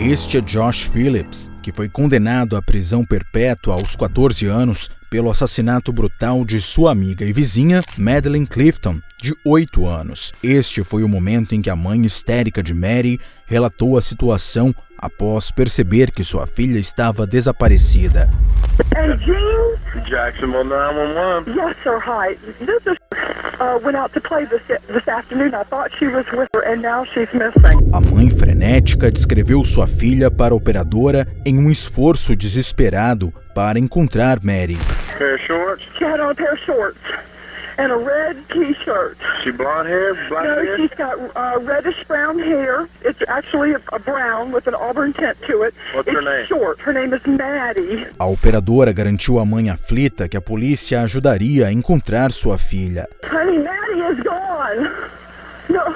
Este é Josh Phillips, que foi condenado à prisão perpétua aos 14 anos pelo assassinato brutal de sua amiga e vizinha, Madeleine Clifton, de 8 anos. Este foi o momento em que a mãe histérica de Mary relatou a situação após perceber que sua filha estava desaparecida. Hey, Jean? Jacksonville 911. Yes, sir. Hi. This is went out to play this afternoon. I thought she was with her, and now she's missing. A mãe frenética descreveu sua filha para a operadora em um esforço desesperado para encontrar Mary. Pair of shorts. She had on a pair of shorts and a red T-shirt. She blonde hair, black No, hair. she's got reddish brown hair. It's actually a brown with an auburn tint to it. What's it's her name? Short. Her name is Maddie. A operadora garantiu à mãe aflita que a polícia ajudaria a encontrar sua filha. Honey, Maddie is gone. No.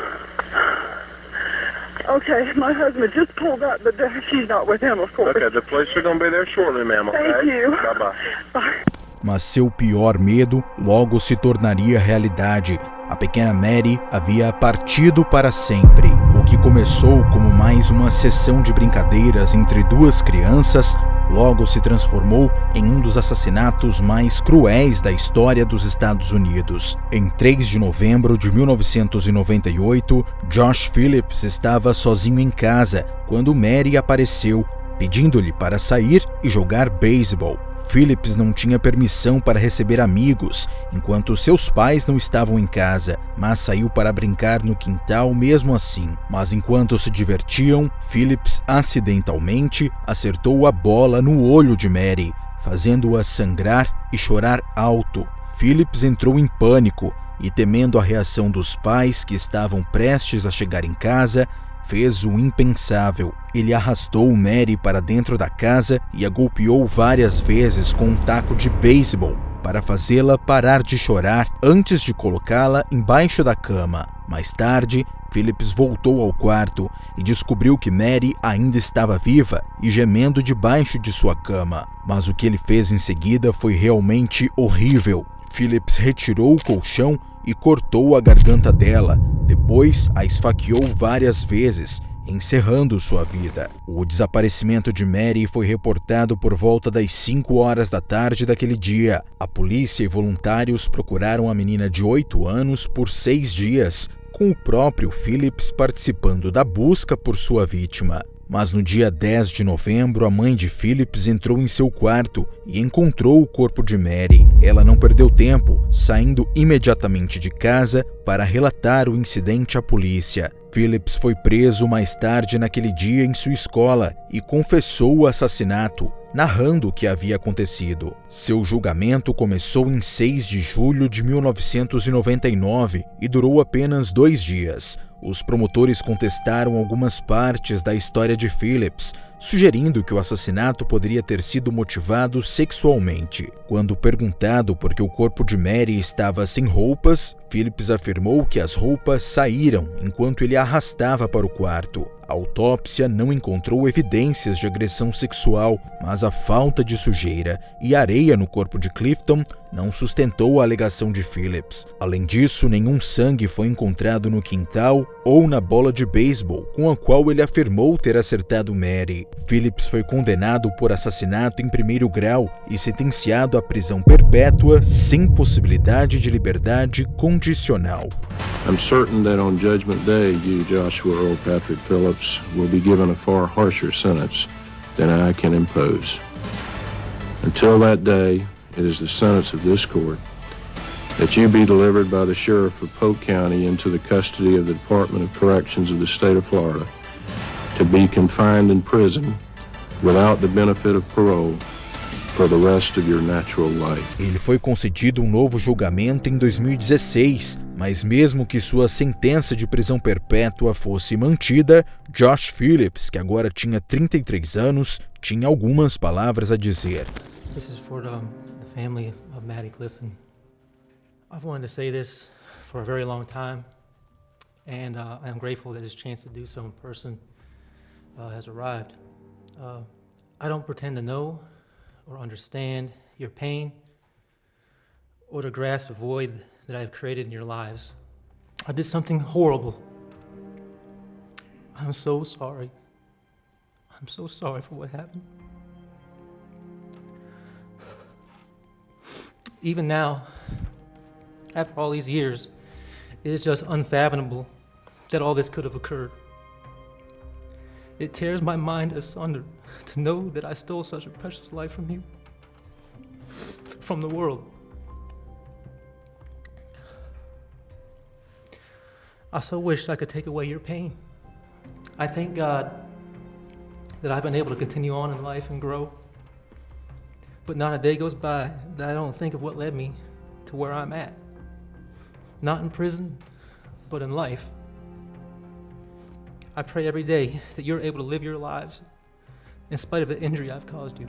Okay, my husband just pulled up, but she's not with him, of course. Okay, the police are going to be there shortly, ma'am, okay? Thank you. Bye-bye. Bye. Mas seu pior medo logo se tornaria realidade. A pequena Mary havia partido para sempre. O que começou como mais uma sessão de brincadeiras entre duas crianças logo se transformou em um dos assassinatos mais cruéis da história dos Estados Unidos. Em 3 de novembro de 1998, Josh Phillips estava sozinho em casa quando Mary apareceu, pedindo-lhe para sair e jogar beisebol. Phillips não tinha permissão para receber amigos enquanto seus pais não estavam em casa, mas saiu para brincar no quintal mesmo assim. Mas enquanto se divertiam, Phillips acidentalmente acertou a bola no olho de Mary, fazendo-a sangrar e chorar alto. Phillips entrou em pânico e, temendo a reação dos pais que estavam prestes a chegar em casa, fez o impensável. Ele arrastou Mary para dentro da casa e a golpeou várias vezes com um taco de beisebol para fazê-la parar de chorar antes de colocá-la embaixo da cama. Mais tarde, Phillips voltou ao quarto e descobriu que Mary ainda estava viva e gemendo debaixo de sua cama. Mas o que ele fez em seguida foi realmente horrível. Phillips retirou o colchão e cortou a garganta dela. Depois, a esfaqueou várias vezes, encerrando sua vida. O desaparecimento de Mary foi reportado por volta das 5 horas da tarde daquele dia. A polícia e voluntários procuraram a menina de 8 anos por 6 dias, com o próprio Phillips participando da busca por sua vítima. Mas no dia 10 de novembro, a mãe de Phillips entrou em seu quarto e encontrou o corpo de Mary. Ela não perdeu tempo, saindo imediatamente de casa para relatar o incidente à polícia. Phillips foi preso mais tarde naquele dia em sua escola e confessou o assassinato, narrando o que havia acontecido. Seu julgamento começou em 6 de julho de 1999 e durou apenas 2 dias. Os promotores contestaram algumas partes da história de Phillips, sugerindo que o assassinato poderia ter sido motivado sexualmente. Quando perguntado por que o corpo de Mary estava sem roupas, Phillips afirmou que as roupas saíram enquanto ele a arrastava para o quarto. A autópsia não encontrou evidências de agressão sexual, mas a falta de sujeira e areia no corpo de Clifton não sustentou a alegação de Phillips. Além disso, nenhum sangue foi encontrado no quintal ou na bola de beisebol com a qual ele afirmou ter acertado Mary. Phillips foi condenado por assassinato em primeiro grau e sentenciado à prisão perpétua sem possibilidade de liberdade condicional. I'm certain that on Judgment Day, you, Joshua Earl Patrick Phillips, will be given a far harsher sentence than I can impose. Until that day, it is the sentence of this court that you be delivered by the sheriff of Polk County into the custody of the Department of Corrections of the state of Florida to be confined in prison without the benefit of parole for the rest of your natural life. Ele foi concedido um novo julgamento em 2016, mas mesmo que sua sentença de prisão perpétua fosse mantida, Josh Phillips, que agora tinha 33 anos, tinha algumas palavras a dizer. This is for the family of Maddie Clifton. I've wanted to say this for a very long time, and I'm grateful that this chance to do so in person has arrived. I don't pretend to know or understand your pain or to grasp a void that I have created in your lives. I did something horrible. I'm so sorry. I'm so sorry for what happened. Even now, after all these years, it is just unfathomable that all this could have occurred. It tears my mind asunder to know that I stole such a precious life from you, from the world. I so wish I could take away your pain. I thank God that I've been able to continue on in life and grow. But not a day goes by that I don't think of what led me to where I'm at. Not in prison, but in life. I pray every day that you're able to live your lives in spite of the injury I've caused you.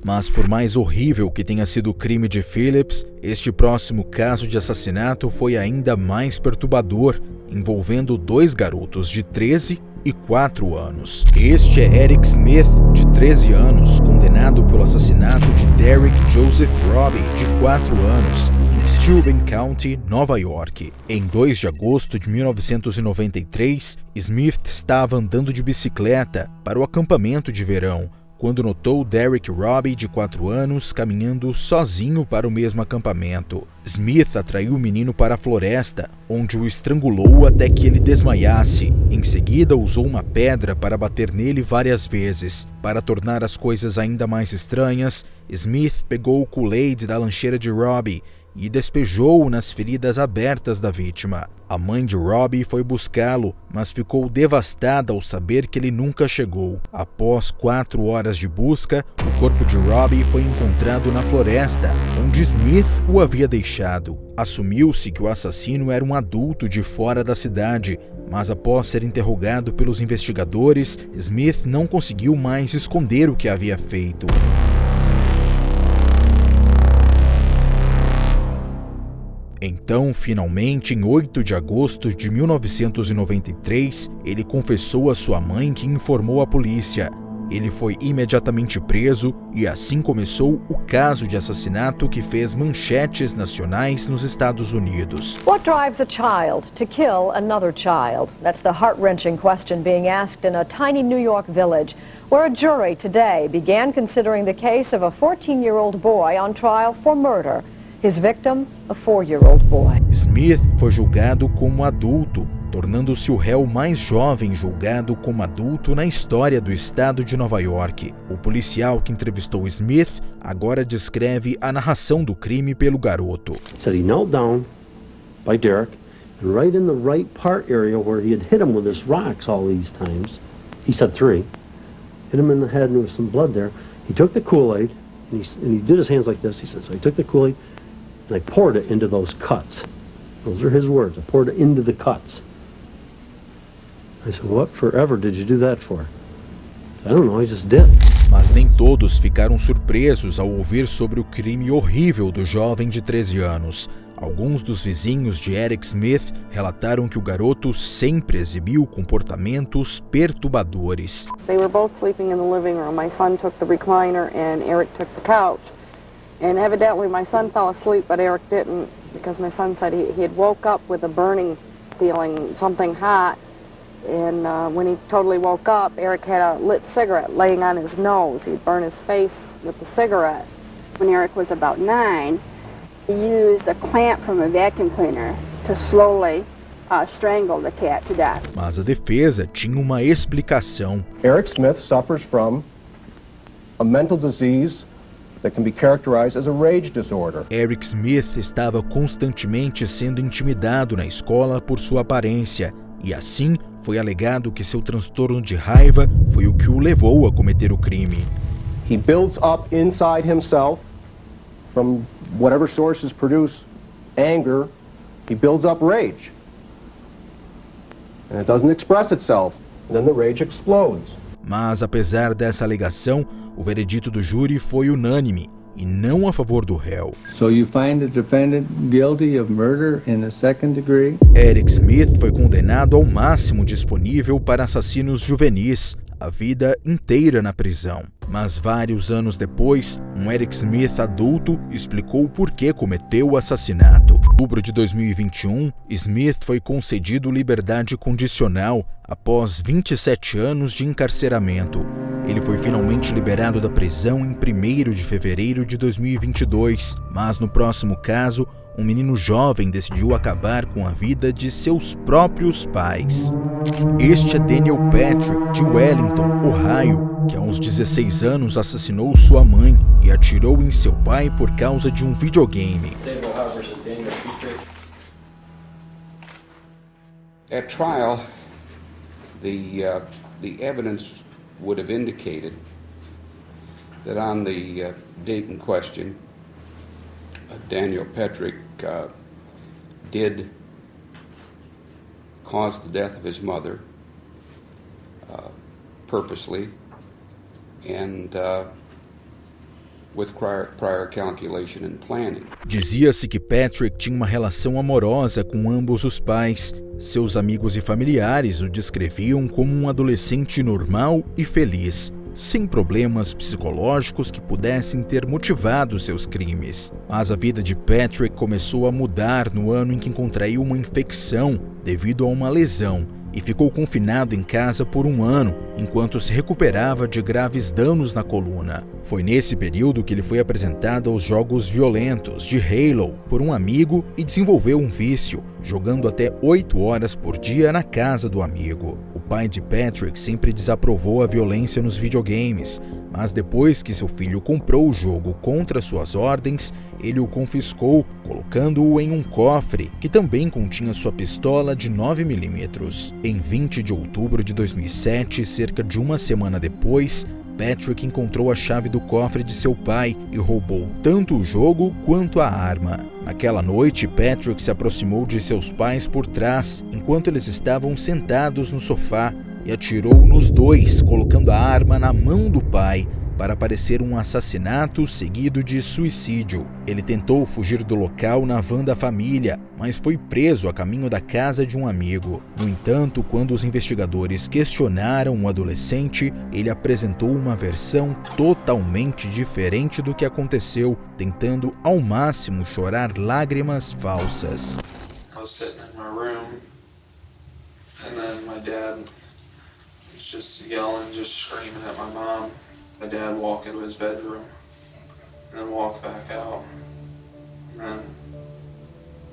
Mas por mais horrível que tenha sido o crime de Phillips, este próximo caso de assassinato foi ainda mais perturbador, envolvendo 2 garotos de 13 e 4 anos. Este é Eric Smith, de 13 anos, condenado pelo assassinato de Derek Joseph Robbie, de 4 anos, em Steuben County, Nova York. Em 2 de agosto de 1993, Smith estava andando de bicicleta para o acampamento de verão, quando notou Derek Robbie, de 4 anos, caminhando sozinho para o mesmo acampamento. Smith atraiu o menino para a floresta, onde o estrangulou até que ele desmaiasse. Em seguida, usou uma pedra para bater nele várias vezes. Para tornar as coisas ainda mais estranhas, Smith pegou o Kool-Aid da lancheira de Robbie e despejou-o nas feridas abertas da vítima. A mãe de Robbie foi buscá-lo, mas ficou devastada ao saber que ele nunca chegou. Após 4 horas de busca, o corpo de Robbie foi encontrado na floresta, onde Smith o havia deixado. Assumiu-se que o assassino era um adulto de fora da cidade, mas após ser interrogado pelos investigadores, Smith não conseguiu mais esconder o que havia feito. Então, finalmente, em 8 de agosto de 1993, ele confessou a sua mãe, que informou a polícia. Ele foi imediatamente preso e assim começou o caso de assassinato que fez manchetes nacionais nos Estados Unidos. What drives a child to kill another child? That's the heart-wrenching question being asked in a tiny New York village, where a jury today began considering the case of a 14-year-old boy on trial for murder. His victim, a 4-year-old boy. Smith foi julgado como adulto, tornando-se o réu mais jovem julgado como adulto na história do estado de Nova York. O policial que entrevistou Smith agora descreve a narração do crime pelo garoto. Said he knelt down by Derek, and right in the right part area where he had hit him with his rocks all these times, he said 3, hit him in the head and there was some blood there. He took the Kool-Aid and he did his hands like this. He said, so he took the Kool-Aid and I poured it into those cuts. Those are his words. I poured it into the cuts. I said, what forever did you do that for? I don't know, I just did. Mas nem todos ficaram surpresos ao ouvir sobre o crime horrível do jovem de 13 anos. Alguns dos vizinhos de Eric Smith relataram que o garoto sempre exibiu comportamentos perturbadores. They were both sleeping in the living room. My son took the recliner and Eric took the couch. And evidently my son fell asleep, but Eric didn't, because my son said he had woke up with a burning feeling, something hot. And when he totally woke up, Eric had a lit cigarette laying on his nose. He'd burn his face with the cigarette. When Eric was about 9, he used a clamp from a vacuum cleaner to slowly strangle the cat to death. Mas a defesa tinha uma explicação. Eric Smith suffers from a mental disease that can be characterized as a rage disorder. Eric Smith estava constantemente sendo intimidado na escola por sua aparência, e assim foi alegado que seu transtorno de raiva foi o que o levou a cometer o crime. He builds up inside himself, from whatever sources produce anger, he builds up rage. And it doesn't express itself, and then the rage explodes. Mas apesar dessa alegação, o veredito do júri foi unânime e não a favor do réu. So you find the defendant guilty of murder in the second degree? Eric Smith foi condenado ao máximo disponível para assassinos juvenis, a vida inteira na prisão. Mas vários anos depois, um Eric Smith adulto explicou por que cometeu o assassinato. Em outubro de 2021, Smith foi concedido liberdade condicional após 27 anos de encarceramento. Ele foi finalmente liberado da prisão em 1º de fevereiro de 2022, mas no próximo caso, um menino jovem decidiu acabar com a vida de seus próprios pais. Este é Daniel Patrick, de Wellington, Ohio, que aos 16 anos assassinou sua mãe e atirou em seu pai por causa de um videogame. At trial, the evidence would have indicated that on the date in question, Daniel Patrick did cause the death of his mother purposely and with prior calculation and planning. Dizia-se que Patrick tinha uma relação amorosa com ambos os pais. Seus amigos e familiares o descreviam como um adolescente normal e feliz, sem problemas psicológicos que pudessem ter motivado seus crimes. Mas a vida de Patrick começou a mudar no ano em que contraiu uma infecção devido a uma lesão e ficou confinado em casa por 1 ano, enquanto se recuperava de graves danos na coluna. Foi nesse período que ele foi apresentado aos jogos violentos de Halo por um amigo e desenvolveu um vício, jogando até 8 horas por dia na casa do amigo. O pai de Patrick sempre desaprovou a violência nos videogames, mas depois que seu filho comprou o jogo contra suas ordens, ele o confiscou, colocando-o em um cofre que também continha sua pistola de 9mm. Em 20 de outubro de 2007, cerca de uma semana depois, Patrick encontrou a chave do cofre de seu pai e roubou tanto o jogo quanto a arma. Naquela noite, Patrick se aproximou de seus pais por trás, enquanto eles estavam sentados no sofá, e atirou nos dois, colocando a arma na mão do pai, para parecer um assassinato seguido de suicídio. Ele tentou fugir do local na van da família, mas foi preso a caminho da casa de um amigo. No entanto, quando os investigadores questionaram o adolescente, ele apresentou uma versão totalmente diferente do que aconteceu, tentando ao máximo chorar lágrimas falsas. I was sitting in my room, and then my dad was just yelling, just screaming at my mom. My dad walked into his bedroom and then walked back out, and then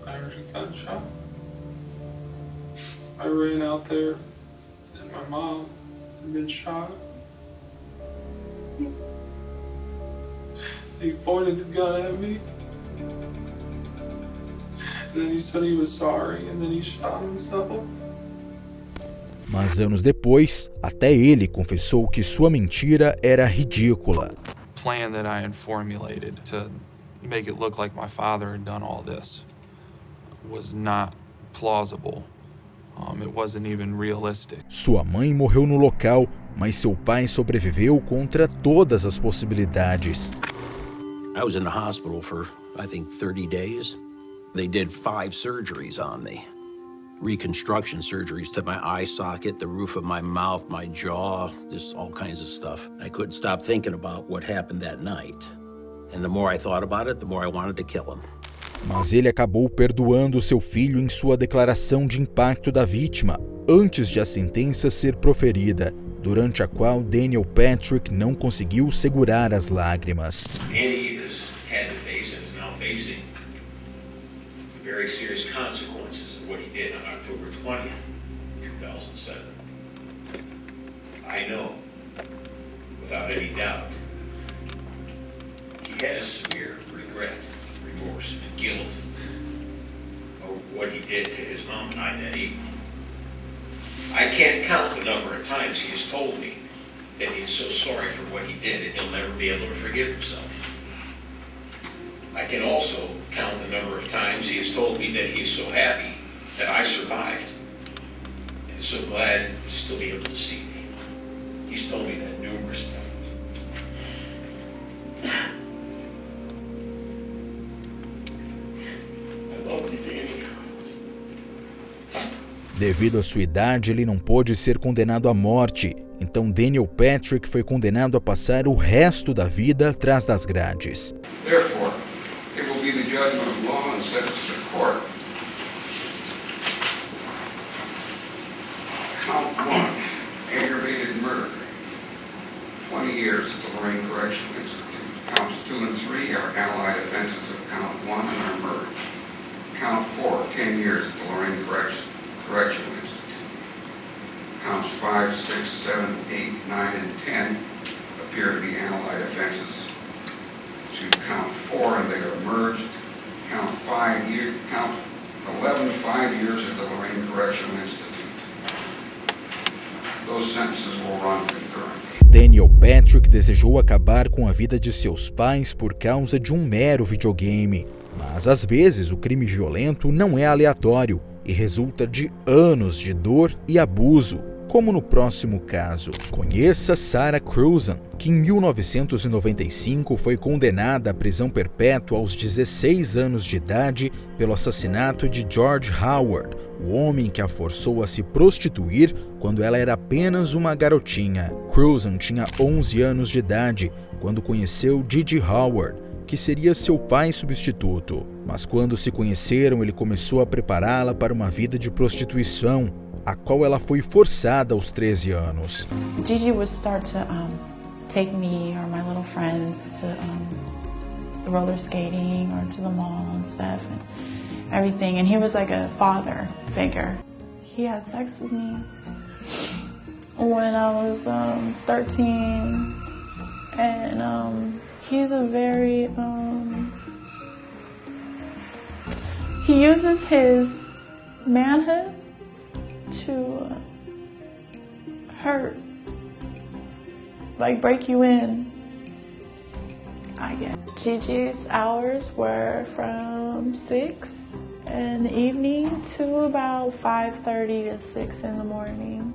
I heard a gunshot. I ran out there and my mom had been shot. He pointed the gun at me, and then he said he was sorry, and then he shot himself. Mas anos depois, até ele confessou que sua mentira era ridícula. The plan that I had formulated to make it look like my father had done all this was not plausible. It wasn't even realistic. Sua mãe morreu no local, mas seu pai sobreviveu contra todas as possibilidades. I was in the hospital for, I think, 30 days. They did 5 surgeries on me. Reconstruction surgeries to my eye socket, the roof of my mouth, my jaw, just all kinds of stuff. I couldn't stop thinking about what happened that night. And the more I thought about it, the more I wanted to kill him. Mas ele acabou perdoando seu filho em sua declaração de impacto da vítima, antes de a sentença ser proferida, durante a qual Daniel Patrick não conseguiu segurar as lágrimas. Andy has had to face and is now facing very serious consequences of what he did on October 20th, 2007. I know, without any doubt, he has severe regret, remorse, and guilt over what he did to his mom and I that evening. I can't count the number of times he has told me that he is so sorry for what he did and he'll never be able to forgive himself. I can also count the number of times he has told me that he is so happy that I survived and so glad to still be able to see me. He's told me that numerous times. I love you, Danny. Devido à sua idade, ele não pôde ser condenado à morte Então Daniel Patrick foi condenado a passar o resto da vida atrás das grades. Therefore, it will be the judgment of law and sentence of court. Count 1, aggravated murder, 20 years at the Lorraine Correctional Institute. Counts 2 and 3 are allied offenses of count 1 and are murder. Count 4, 10 years at the Lorraine Correctional Institute. Counts 5, 6, 7, 8, 9, and 10 appear to be allied offenses to count 4, and they are merged. Count 11, 5 years at the Lorraine Correctional Institute. Those sentences will run concurrently. Daniel Patrick desejou acabar com a vida de seus pais por causa de um mero videogame. Mas às vezes o crime violento não é aleatório e resulta de anos de dor e abuso, como no próximo caso. Conheça Sarah Cruzan, que em 1995 foi condenada à prisão perpétua aos 16 anos de idade pelo assassinato de George Howard, o homem que a forçou a se prostituir quando ela era apenas uma garotinha. Cruzan tinha 11 anos de idade quando conheceu Gigi Howard, que seria seu pai substituto. Mas quando se conheceram, ele começou a prepará-la para uma vida de prostituição, a qual ela foi forçada aos 13 anos. Gigi would start to take me or my little friends to roller skating or to the mall and stuff and everything. And he was like a father figure. He had sex with me when I was 13, and he's a very he uses his manhood to hurt, like break you in, I guess. Gigi's hours were from 6 in the evening to about 5:30 to 6 in the morning.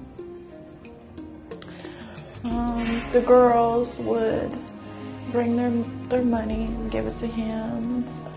The girls would bring their money and give it to him and stuff.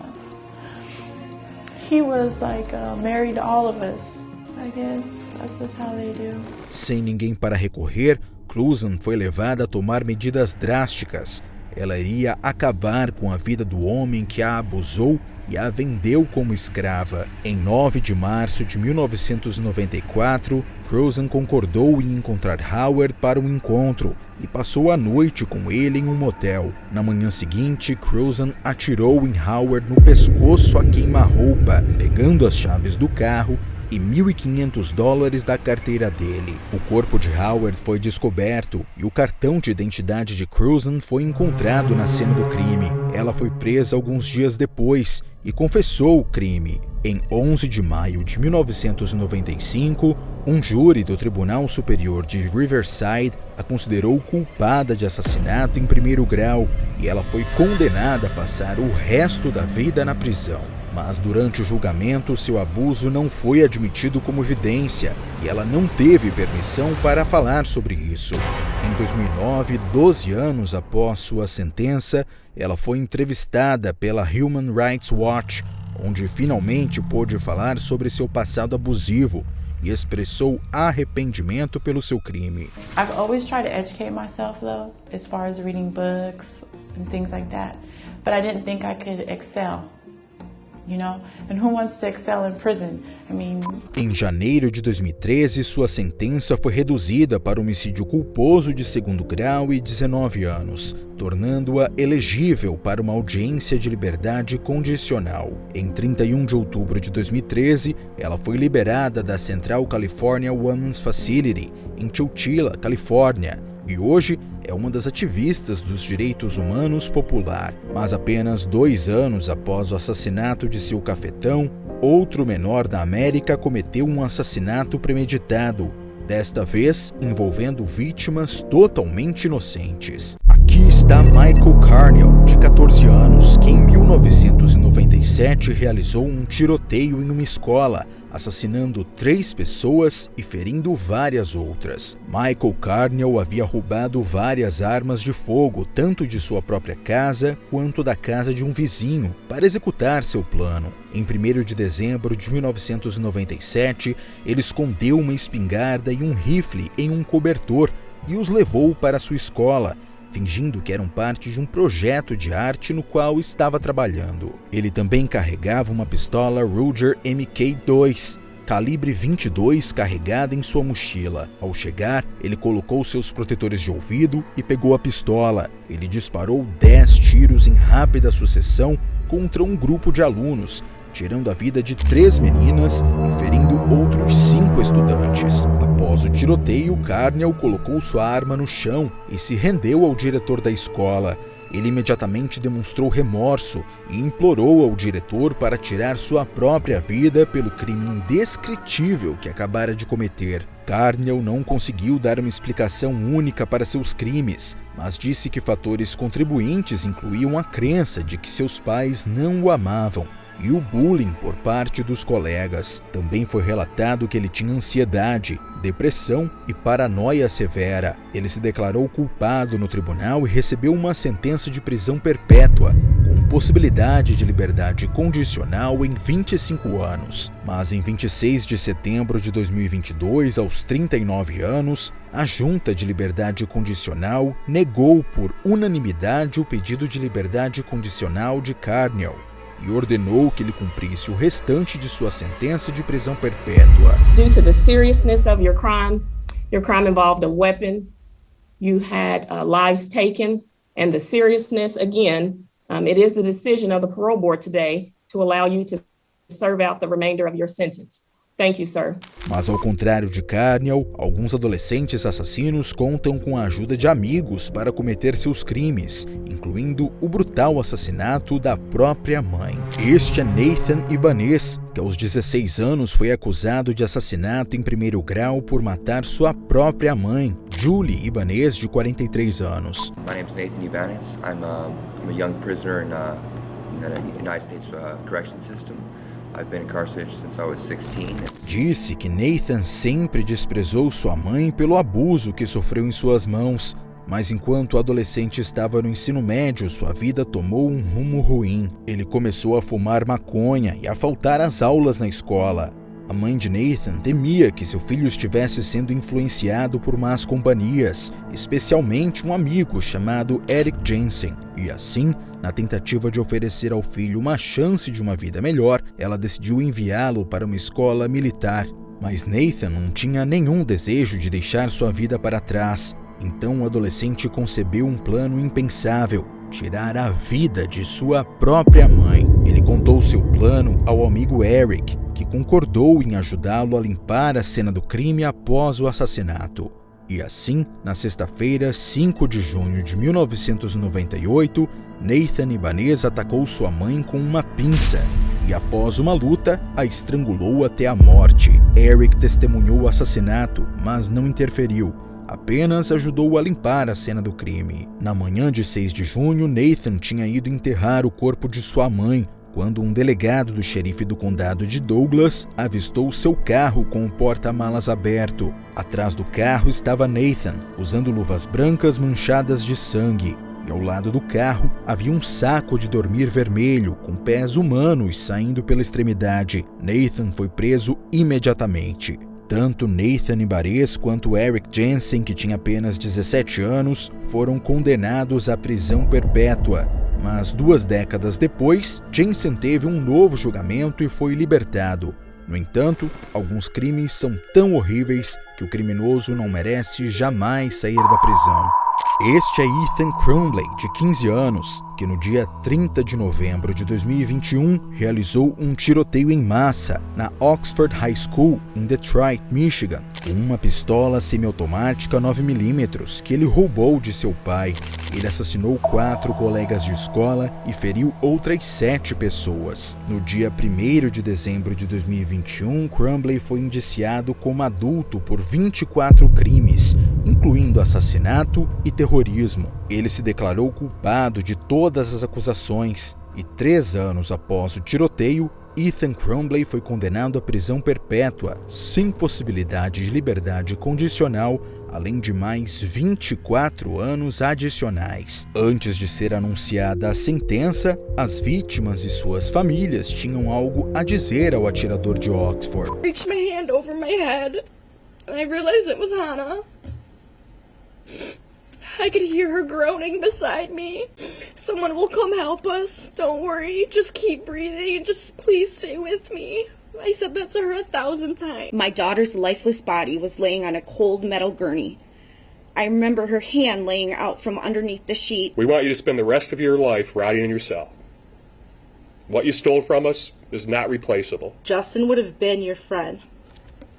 He was like married to all of us, I guess. That's just how they do. Sem ninguém para recorrer, Cruzan foi levada a tomar medidas drásticas. Ela iria acabar com a vida do homem que a abusou e a vendeu como escrava. Em 9 de março de 1994, Cruzan concordou em encontrar Howard para um encontro e passou a noite com ele em um motel. Na manhã seguinte, Cruzan atirou em Howard no pescoço a queima-roupa, pegando as chaves do carro e $1.500 da carteira dele. O corpo de Howard foi descoberto e o cartão de identidade de Cruzan foi encontrado na cena do crime. Ela foi presa alguns dias depois e confessou o crime. Em 11 de maio de 1995, um júri do Tribunal Superior de Riverside a considerou culpada de assassinato em primeiro grau e ela foi condenada a passar o resto da vida na prisão. Mas durante o julgamento, seu abuso não foi admitido como evidência e ela não teve permissão para falar sobre isso. Em 2009, 12 anos após sua sentença, ela foi entrevistada pela Human Rights Watch, onde finalmente pôde falar sobre seu passado abusivo e expressou arrependimento pelo seu crime. I've always tried to educate myself though, as far as reading books and things like that, but I didn't think I could excel. You know? And who wants to excel in prison? I mean... Em janeiro de 2013, sua sentença foi reduzida para homicídio culposo de segundo grau e 19 anos, tornando-a elegível para uma audiência de liberdade condicional. Em 31 de outubro de 2013, ela foi liberada da Central California Women's Facility, em Chowchilla, Califórnia, e hoje é uma das ativistas dos direitos humanos popular. Mas apenas 2 anos após o assassinato de seu cafetão, outro menor da América cometeu um assassinato premeditado, desta vez envolvendo vítimas totalmente inocentes. Aqui está Michael Carniel, de 14 anos, que em 1997 realizou um tiroteio em uma escola, assassinando 3 pessoas e ferindo várias outras. Michael Carniel havia roubado várias armas de fogo, tanto de sua própria casa quanto da casa de um vizinho, para executar seu plano. Em 1º de dezembro de 1997, ele escondeu uma espingarda e um rifle em um cobertor, e os levou para sua escola, fingindo que eram parte de um projeto de arte no qual estava trabalhando. Ele também carregava uma pistola Ruger Mk2, calibre 22, carregada em sua mochila. Ao chegar, ele colocou seus protetores de ouvido e pegou a pistola. Ele disparou 10 tiros em rápida sucessão contra um grupo de alunos, tirando a vida de 3 meninas e ferindo outros 5 estudantes. Após o tiroteio, Carneal colocou sua arma no chão e se rendeu ao diretor da escola. Ele imediatamente demonstrou remorso e implorou ao diretor para tirar sua própria vida pelo crime indescritível que acabara de cometer. Carneal não conseguiu dar uma explicação única para seus crimes, mas disse que fatores contribuintes incluíam a crença de que seus pais não o amavam e o bullying por parte dos colegas. Também foi relatado que ele tinha ansiedade, depressão e paranoia severa. Ele se declarou culpado no tribunal e recebeu uma sentença de prisão perpétua, com possibilidade de liberdade condicional em 25 anos. Mas em 26 de setembro de 2022, aos 39 anos, a Junta de Liberdade Condicional negou por unanimidade o pedido de liberdade condicional de Carneal e ordenou que ele cumprisse o restante de sua sentença de prisão perpétua. Due to the seriousness of your crime involved a weapon, you had lives taken, and the seriousness, again, it is the decision of the parole board today to allow you to serve out the remainder of your sentence. Thank you, sir. Mas ao contrário de Carneal, alguns adolescentes assassinos contam com a ajuda de amigos para cometer seus crimes, incluindo o brutal assassinato da própria mãe. Este é Nathan Ibanez, que aos 16 anos foi acusado de assassinato em primeiro grau por matar sua própria mãe, Julie Ibanez, de 43 anos. My name is Nathan Ibanez. I'm a young prisoner in the United States correction system. I've been incarcerated since I was 16. Disse que Nathan sempre desprezou sua mãe pelo abuso que sofreu em suas mãos, mas enquanto o adolescente estava no ensino médio, sua vida tomou um rumo ruim. Ele começou a fumar maconha e a faltar às aulas na escola. A mãe de Nathan temia que seu filho estivesse sendo influenciado por más companhias, especialmente um amigo chamado Eric Jensen, e assim, na tentativa de oferecer ao filho uma chance de uma vida melhor, ela decidiu enviá-lo para uma escola militar. Mas Nathan não tinha nenhum desejo de deixar sua vida para trás. Então o adolescente concebeu um plano impensável: tirar a vida de sua própria mãe. Ele contou seu plano ao amigo Eric, que concordou em ajudá-lo a limpar a cena do crime após o assassinato. E assim, na sexta-feira, 5 de junho de 1998, Nathan Ibanez atacou sua mãe com uma pinça e, após uma luta, a estrangulou até a morte. Eric testemunhou o assassinato, mas não interferiu. Apenas ajudou a limpar a cena do crime. Na manhã de 6 de junho, Nathan tinha ido enterrar o corpo de sua mãe, quando um delegado do xerife do condado de Douglas avistou seu carro com o porta-malas aberto. Atrás do carro estava Nathan, usando luvas brancas manchadas de sangue. E ao lado do carro havia um saco de dormir vermelho, com pés humanos saindo pela extremidade. Nathan foi preso imediatamente. Tanto Nathan Ibanez quanto Eric Jensen, que tinha apenas 17 anos, foram condenados à prisão perpétua. Mas 2 décadas depois, Jensen teve um novo julgamento e foi libertado. No entanto, alguns crimes são tão horríveis que o criminoso não merece jamais sair da prisão. Este é Ethan Crumbley, de 15 anos, que no dia 30 de novembro de 2021 realizou um tiroteio em massa na Oxford High School, em Detroit, Michigan, com uma pistola semiautomática 9mm que ele roubou de seu pai. Ele assassinou 4 colegas de escola e feriu outras 7 pessoas. No dia 1º de dezembro de 2021, Crumbley foi indiciado como adulto por 24 crimes, incluindo assassinato e terrorismo. Ele se declarou culpado de todas as acusações e 3 anos após o tiroteio, Ethan Crumbley foi condenado à prisão perpétua, sem possibilidade de liberdade condicional, além de mais 24 anos adicionais. Antes de ser anunciada a sentença, as vítimas e suas famílias tinham algo a dizer ao atirador de Oxford. I reached my hand over my head and I realized it was Hannah. I could hear her groaning beside me. Someone will come help us. Don't worry. Just keep breathing. Just please stay with me. I said that to her 1,000 times. My daughter's lifeless body was laying on a cold metal gurney. I remember her hand laying out from underneath the sheet. We want you to spend the rest of your life rotting in your cell. What you stole from us is not replaceable. Justin would have been your friend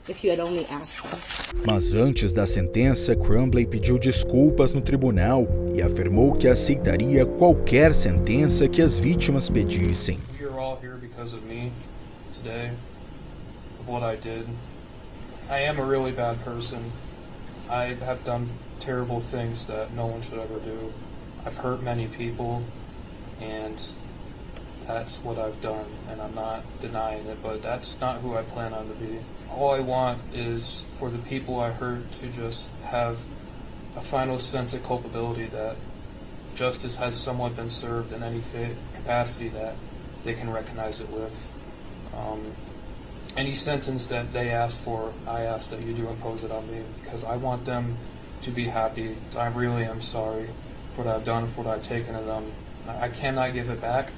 if you had only asked him. Mas antes da sentença, Crumbley pediu desculpas no tribunal e afirmou que aceitaria qualquer sentença que as vítimas pedissem. You're all here because of me today, of what I did. I am a really bad person. I have done terrible things that no one should ever do. I've hurt many people, and that's what I've done, and I'm not denying it, but that's not who I plan on to be. All I want is for the people I hurt to just have a final sense of culpability that justice has somewhat been served in any capacity that they can recognize it with. Any sentence that they ask for, I ask that you do impose it on me, because I want them to be happy. I really am sorry for what I've done, for what I've taken of them. I cannot give it back,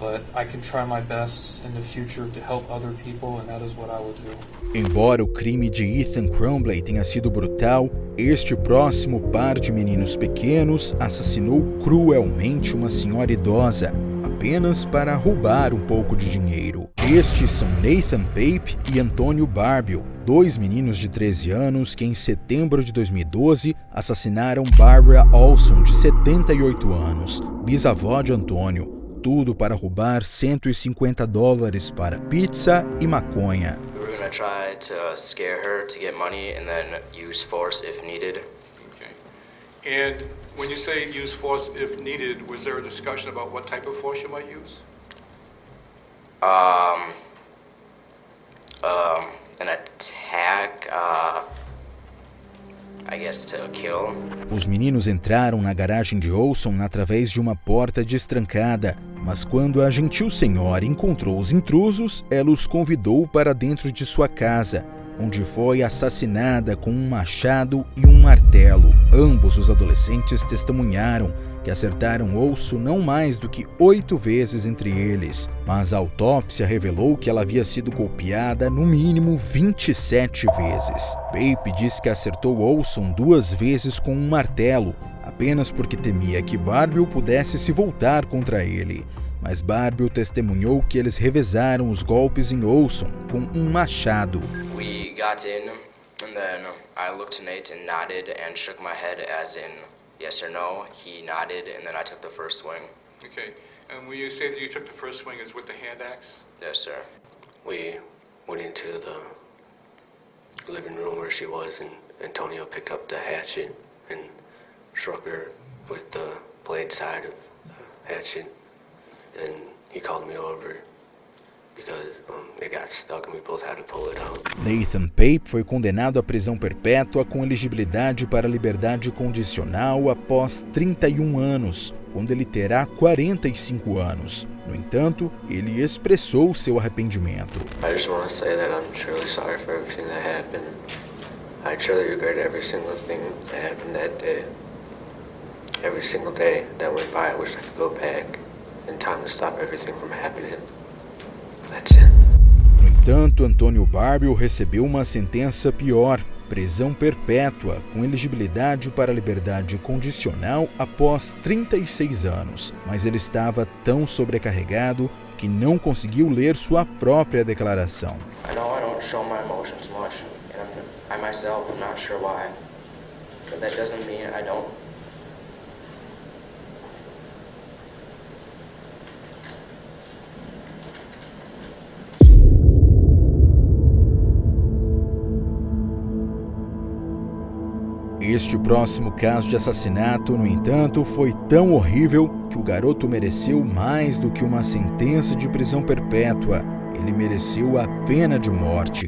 but I can try my best in the future to help other people, and that is what I will do. Embora o crime de Ethan Crumbley tenha sido brutal, este próximo par de meninos pequenos assassinou cruelmente uma senhora idosa, apenas para roubar um pouco de dinheiro. Estes são Nathan Pape e Antônio Barbio, dois meninos de 13 anos que em setembro de 2012 assassinaram Barbara Olson, de 78 anos, bisavó de Antônio, tudo para roubar $150 para pizza e maconha. We were gonna try to scare her to get money and then use force if needed. Okay. And when you say use force if needed, was there a discussion about what type of force you might use? An attack, I guess to kill. Os meninos entraram na garagem de Olson através de uma porta destrancada, mas quando a gentil senhora encontrou os intrusos, ela os convidou para dentro de sua casa, onde foi assassinada com um machado e um martelo. Ambos os adolescentes testemunharam que acertaram Olson não mais do que 8 vezes entre eles, mas a autópsia revelou que ela havia sido golpeada no mínimo 27 vezes. Pape disse que acertou Olson 2 vezes com um martelo, apenas porque temia que Barbio pudesse se voltar contra ele. Mas Barbio testemunhou que eles revezaram os golpes em Olson com um machado. We got in, and then I looked to Nate and nodded and shook my head as in yes or no. He nodded, and then I took the first swing. Okay. And when you say that you took the first swing, is with the hand axe? Yes, sir. We went into the living room where she was, and Antonio picked up the hatchet and struck her with the blade side of the hatchet. And he called me over because it got stuck and we both had to pull it out. Nathan Pape foi condenado à prisão perpétua com elegibilidade para liberdade condicional após 31 anos, quando ele terá 45 anos. No entanto, ele expressou seu arrependimento. I just want to say that I'm truly sorry for everything that happened. I truly regret every single thing that happened that day. Every single day that went by, I wish I could go back in time to stop everything from happening. That's it. No entanto, Antônio Barbio recebeu uma sentença pior, prisão perpétua, com elegibilidade para liberdade condicional após 36 anos. Mas ele estava tão sobrecarregado que não conseguiu ler sua própria declaração. I know I don't show my emotions much, and I myself am not sure why, but that doesn't mean I don't. Este próximo caso de assassinato, no entanto, foi tão horrível que o garoto mereceu mais do que uma sentença de prisão perpétua. Ele mereceu a pena de morte.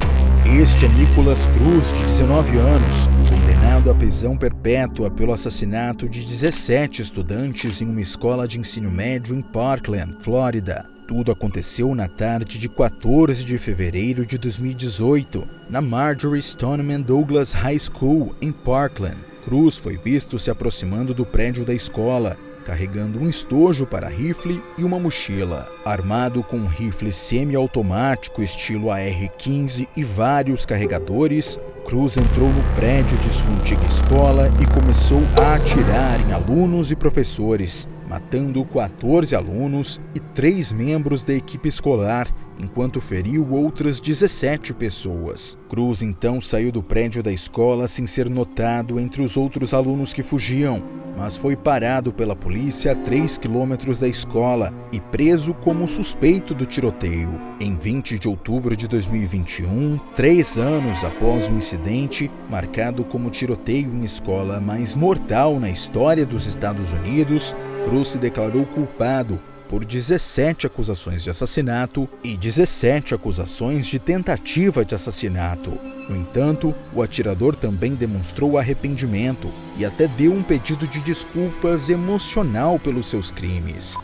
Este é Nicholas Cruz, de 19 anos, condenado à prisão perpétua pelo assassinato de 17 estudantes em uma escola de ensino médio em Parkland, Flórida. Tudo aconteceu na tarde de 14 de fevereiro de 2018, na Marjory Stoneman Douglas High School, em Parkland. Cruz foi visto se aproximando do prédio da escola, carregando um estojo para rifle e uma mochila. Armado com um rifle semiautomático estilo AR-15 e vários carregadores, Cruz entrou no prédio de sua antiga escola e começou a atirar em alunos e professores, matando 14 alunos e 3 membros da equipe escolar, enquanto feriu outras 17 pessoas. Cruz então saiu do prédio da escola sem ser notado entre os outros alunos que fugiam, mas foi parado pela polícia a 3 quilômetros da escola e preso como suspeito do tiroteio. Em 20 de outubro de 2021, 3 anos após o incidente, marcado como o tiroteio em escola mais mortal na história dos Estados Unidos, Cruz se declarou culpado por 17 acusações de assassinato e 17 acusações de tentativa de assassinato. No entanto, o atirador também demonstrou arrependimento e até deu um pedido de desculpas emocional pelos seus crimes.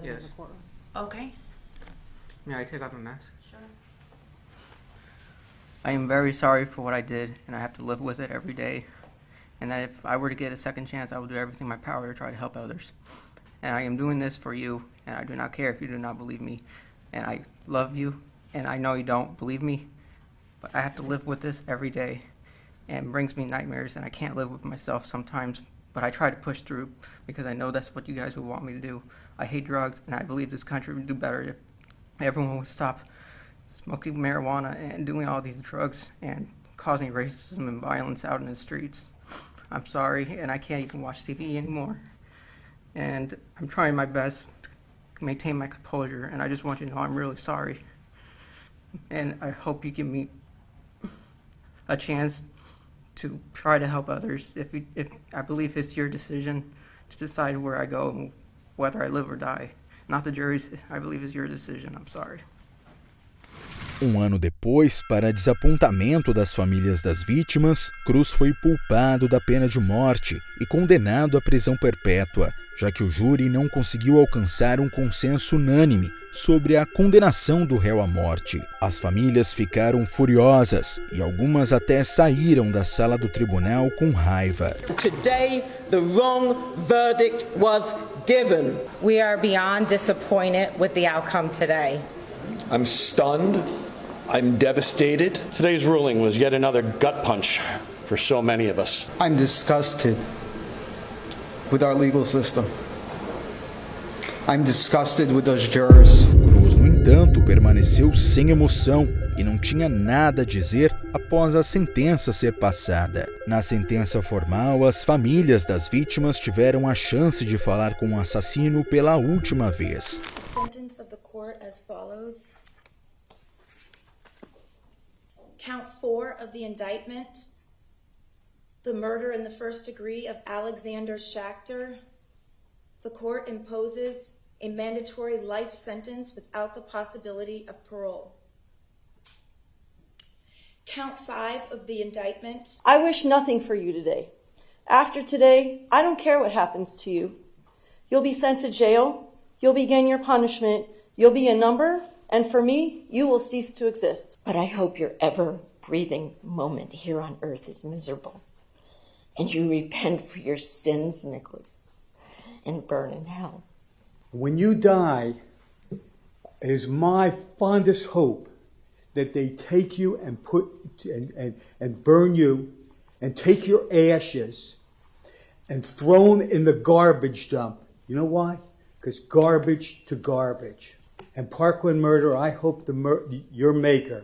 Yes. Okay. May I take off my mask? Sure. I am very sorry for what I did, and I have to live with it every day. And that if I were to get a second chance, I will do everything in my power to try to help others. And I am doing this for you, and I do not care if you do not believe me. And I love you, and I know you don't believe me, but I have to live with this every day. And it brings me nightmares, and I can't live with myself sometimes, but I try to push through because I know that's what you guys would want me to do. I hate drugs, and I believe this country would do better if everyone would stop smoking marijuana and doing all these drugs and causing racism and violence out in the streets. I'm sorry, and I can't even watch TV anymore. And I'm trying my best to maintain my composure, and I just want you to know I'm really sorry. And I hope you give me a chance to try to help others. If I believe it's your decision to decide where I go and whether I live or die. Not the jury's, I believe it's your decision. I'm sorry. Um ano depois, para desapontamento das famílias das vítimas, Cruz foi culpado da pena de morte e condenado à prisão perpétua, já que o júri não conseguiu alcançar um consenso unânime sobre a condenação do réu à morte. As famílias ficaram furiosas e algumas até saíram da sala do tribunal com raiva. Today, the wrong verdict was given. We are beyond disappointed with the outcome today. I'm stunned. I'm devastated. Today's ruling was yet another gut punch for so many of us. I'm disgusted with our legal system. I'm disgusted with those jurors. Cruz, no entanto, permaneceu sem emoção e não tinha nada a dizer após a sentença ser passada. Na sentença formal, as famílias das vítimas tiveram a chance de falar com o assassino pela última vez. Sentence of the court as follows. Count 4 of the indictment, the murder in the first degree of Alexander Schachter. The court imposes a mandatory life sentence without the possibility of parole. Count 5 of the indictment. I wish nothing for you today. After today, I don't care what happens to you. You'll be sent to jail. You'll begin your punishment. You'll be a number. And for me, you will cease to exist. But I hope your ever-breathing moment here on earth is miserable. And you repent for your sins, Nicholas, and burn in hell. When you die, it is my fondest hope that they take you and and burn you and take your ashes and throw them in the garbage dump. You know why? Because garbage to garbage. And Parkland murder, I hope your maker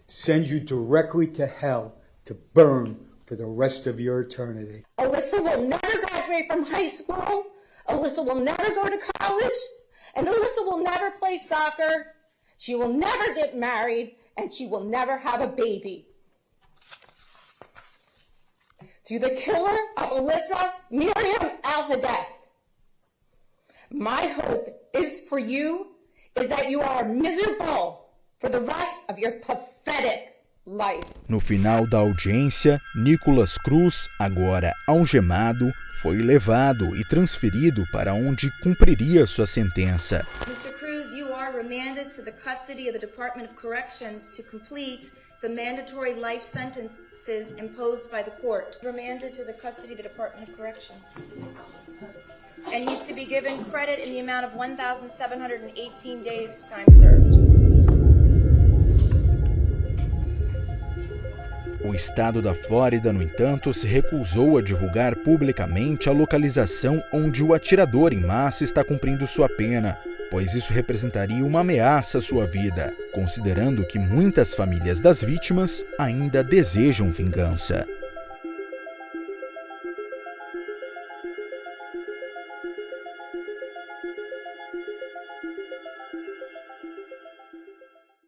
sends you directly to hell to burn for the rest of your eternity. Alyssa will never graduate from high school. Alyssa will never go to college. And Alyssa will never play soccer. She will never get married. And she will never have a baby. To the killer of Alyssa Miriam Al-Hadef, my hope is for you is that you are miserable for the rest of your pathetic life. No final da audiência, Nicholas Cruz, agora algemado, foi levado e transferido para onde cumpriria sua sentença. Mr. Cruz, you are remanded to the custody of the Department of Corrections to complete the mandatory life sentences imposed by the court, remanded to the custody of the Department of Corrections. And he's to be given credit in the amount of 1,718 days time served. O estado da Flórida, no entanto, se recusou a divulgar publicamente a localização onde o atirador em massa está cumprindo sua pena, pois isso representaria uma ameaça à sua vida, considerando que muitas famílias das vítimas ainda desejam vingança.